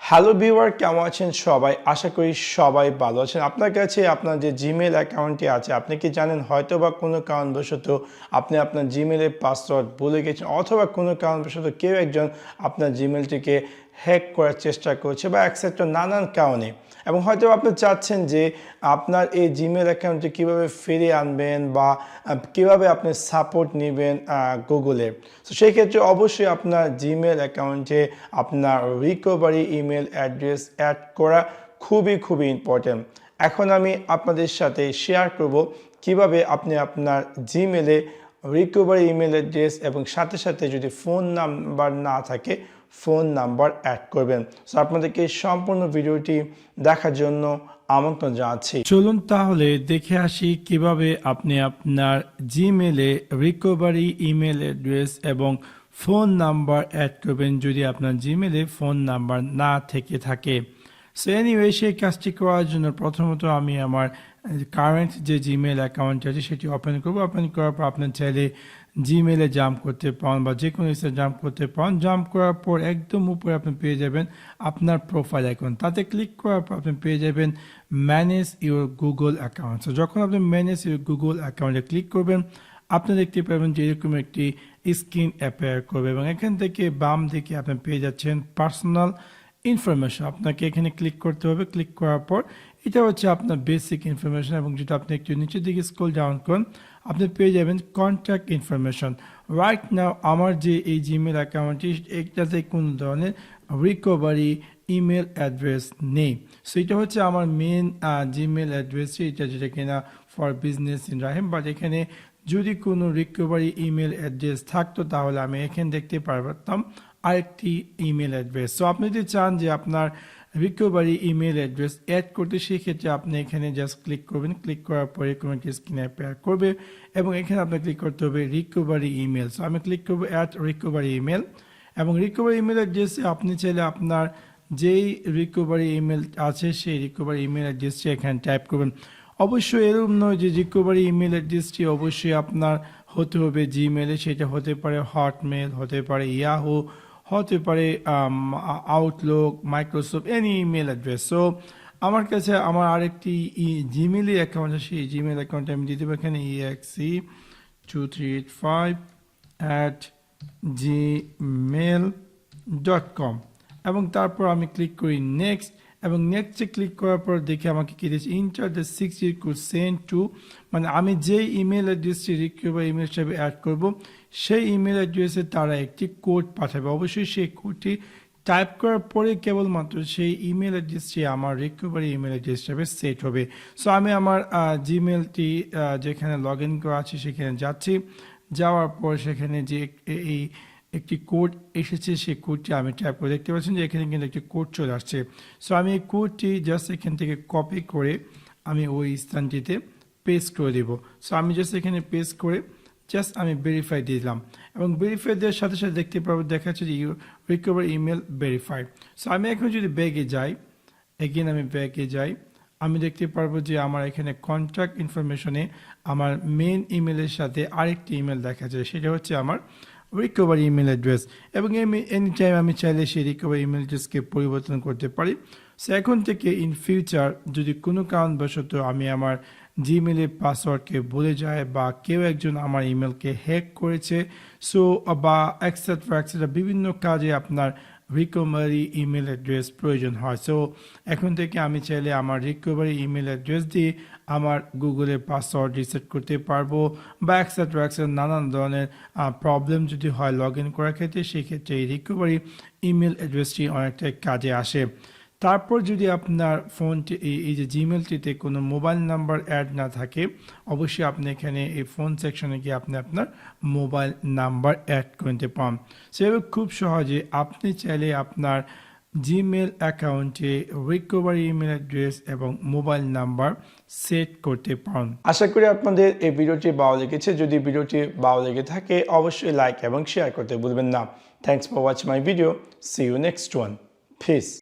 Hello viewer, কেমন আছেন সবাই? আশা করি সবাই ভালো আছেন। আপনার কাছে আপনার যে জিমেল অ্যাকাউন্টটি আছে, আপনি কি জানেন হয়তোবা কোনো কারণবশত আপনি আপনার জিমেলের পাসওয়ার্ড ভুলে গেছেন, অথবা কোনো কারণবশত কেউ একজন আপনার জিমেলটিকে হ্যাক করার চেষ্টা করছে বা এক্সেট্রা নানান কারণে, এবং হয়তো আপনি চাচ্ছেন যে আপনার এই জিমেল অ্যাকাউন্টটি কীভাবে ফিরিয়ে আনবেন বা কীভাবে আপনি সাপোর্ট নেবেন গুগলের। তো সেই ক্ষেত্রে অবশ্যই আপনার জিমেল অ্যাকাউন্টে আপনার রিকভারি ইমেল অ্যাড্রেস অ্যাড করা খুবই ইম্পর্ট্যান্ট। এখন আমি আপনাদের সাথে শেয়ার করব কিভাবে আপনি আপনার জিমেলে রিকভারি ইমেল অ্যাড্রেস এবং সাথে যদি ফোন নাম্বার না থাকে ফোন নাম্বার অ্যাড করবেন। সো আপনাদেরকে সম্পূর্ণ ভিডিওটি দেখার জন্য আমন্ত্রণ জানাচ্ছি। চলুন তাহলে দেখে আসি কিভাবে আপনি আপনার জিমেলে রিকভারি ইমেল অ্যাড্রেস এবং ফোন নাম্বার অ্যাড করবেন যদি আপনার জিমেলে ফোন নাম্বার না থেকে থাকে। সো এনিওয়ে, সেই কাজটি করার জন্য প্রথমত আমি আমার কারেন্ট যে জিমেল অ্যাকাউন্ট আছে সেটি ওপেন করব। ওপেন করার পর আপনার চাইলে জিমেলে জাম্প করতে পারেন বা যে কোনো কিছু জাম্প করতে পারেন। জাম্প করার পর একদম উপরে আপনি পেয়ে যাবেন আপনার প্রোফাইল আইকন। তাতে ক্লিক করার পর আপনি পেয়ে যাবেন manage your Google account. So যখন আপনি ম্যানেজ ইউর গুগল অ্যাকাউন্টে ক্লিক করবেন, আপনি দেখতে পাবেন যে এরকম একটি স্ক্রিন অ্যাপিয়ার করবে এবং এখান থেকে বাম দিকে আপনি পেয়ে যাচ্ছেন পার্সোনাল ইনফরমেশন। আপনাকে এখানে ক্লিক করতে হবে। ক্লিক করার পর এটা হচ্ছে আপনার বেসিক ইনফরমেশন, এবং যেটা আপনি একটু নিচের দিকে স্ক্রল ডাউন করেন আপনি পেয়ে যাবেন কন্ট্যাক্ট ইনফরমেশন। রাইট নাও আমার যে এই জিমেল অ্যাকাউন্টটি, এটাতে কোনো ধরনের রিকভারি ইমেল অ্যাড্রেস নেই। সো এটা হচ্ছে আমার মেন জিমেল অ্যাড্রেস, এটা যেটা কিনা for business in Rahim. But এখানে যদি কোনো রিকভারি ইমেল অ্যাড্রেস থাকতো তাহলে আমি এখানে দেখতে পারতাম আরেকটি ইমেল অ্যাড্রেস। সো আপনি যদি চান যে আপনার রিকভারি ইমেল অ্যাড্রেস অ্যাড করতে, সেক্ষেত্রে আপনি এখানে জাস্ট ক্লিক করবেন। ক্লিক করার পরে কোনো একটি স্ক্রিন অ্যাপিয়ার করবে এবং এখানে আপনার ক্লিক করতে হবে রিকভারি ইমেল। সো আমি ক্লিক করবো অ্যাড রিকভারি ইমেল, এবং রিকভারি ইমেল অ্যাড্রেসে আপনি চাইলে আপনার যেই রিকভারি ইমেল আছে সেই রিকভারি ইমেল অ্যাড্রেসটি এখানে টাইপ করবেন। অবশ্যই এরকম নয় যে রিকভারি ইমেল অ্যাড্রেসটি অবশ্যই আপনার হতে হবে জিমেলে, সেটা হতে পারে হটমেল, হতে পারে ইয়াহু, হতে পারে Outlook, Microsoft, any email address. So আমার কাছে আমার আরেকটি জিমেল অ্যাকাউন্ট আছে, সেই জিমেল অ্যাকাউন্টে আমি দিতে পারি এখানে exe2385@gmail.com, এবং তারপর আমি ক্লিক করি নেক্সট, এবং নেক্সটে ক্লিক করার পর দেখে আমাকে কি দিয়েছে, enter the 6 code send to, মানে আমি যেই ইমেল অ্যাড্রেসটি রিকভারি ইমেল হিসাবে অ্যাড করব সেই ইমেল অ্যাড্রেসে তারা একটি কোড পাঠাবে। অবশ্যই সেই কোডটি টাইপ করার পরে কেবলমাত্র সেই ইমেল অ্যাড্রেসটি আমার রিকভারি ইমেল অ্যাড্রেস হিসাবে সেট হবে। সো আমি আমার জিমেলটি যেখানে লগ ইন করা আছে সেখানে যাচ্ছি। যাওয়ার পর সেখানে যে এই একটি কোড এসেছে সেই কোডটি আমি টাইপ করে, দেখতে পাচ্ছেন যে এখানে কিন্তু একটি কোড চলে আসছে। সো আমি এই কোডটি জাস্ট এখান থেকে কপি করে আমি ওই স্থানটিতে পেস্ট করে দেব। সো আমি জাস্ট এখানে পেস্ট করে জাস্ট আমি ভেরিফাই দিলাম, এবং ভেরিফাই দেওয়ার সাথে দেখতে পাবো দেখাচ্ছে যে রিকভারি ইমেল ভেরিফাইড। সো আমি এখন যদি ব্যাগে যাই, এগেন আমি ব্যাগে যাই, আমি দেখতে পারবো যে আমার এখানে কন্ট্যাক্ট ইনফরমেশনে আমার মেন ইমেলের সাথে আরেকটি ইমেল দেখা যায়, সেটা হচ্ছে আমার রিকভারি ইমেল অ্যাড্রেস, এবং এনি টাইম আমি চাইলে সেই রিকভারি ইমেল অ্যাড্রেসকে পরিবর্তন করতে পারি। সো এখন থেকে ইন ফিউচার যদি কোনো কারণবশত আমি আমার জিমেলের পাসওয়ার্ডকে ভুলে যায় বা কেউ একজন আমার ইমেলকে হ্যাক করেছে, সো বা এক্সেট্রা বিভিন্ন কাজে আপনার রিকভারি ইমেল অ্যাড্রেস প্রয়োজন হয়। সো এখন থেকে আমি চাইলে আমার রিকভারি ইমেল অ্যাড্রেস দিয়ে আমার গুগলের পাসওয়ার্ড রিসেট করতে পারবো, বা এক্সেট্রা নানান ধরনের প্রবলেম যদি হয় লগ ইন করার ক্ষেত্রে, সেক্ষেত্রে এই রিকভারি ইমেল অ্যাড্রেসটি অনেকটা কাজে আসে। তারপর যদি আপনার ফোনটি এই যে জিমেলটিতে কোনো মোবাইল নাম্বার অ্যাড না থাকে, অবশ্যই আপনি এখানে এই ফোন সেকশনে গিয়ে আপনি আপনার মোবাইল নাম্বার অ্যাড করতে পারেন। সেভাবে খুব সহজে আপনি চাইলে আপনার জিমেল অ্যাকাউন্টে রিকভারি ইমেল অ্যাড্রেস এবং মোবাইল নাম্বার সেট করতে পারেন। আশা করি আপনাদের এই ভিডিওটি ভালো লেগেছে। যদি ভিডিওটি ভালো লেগে থাকে অবশ্যই লাইক এবং শেয়ার করতে ভুলবেন না। Thanks for watching my video. See you next one. Piece.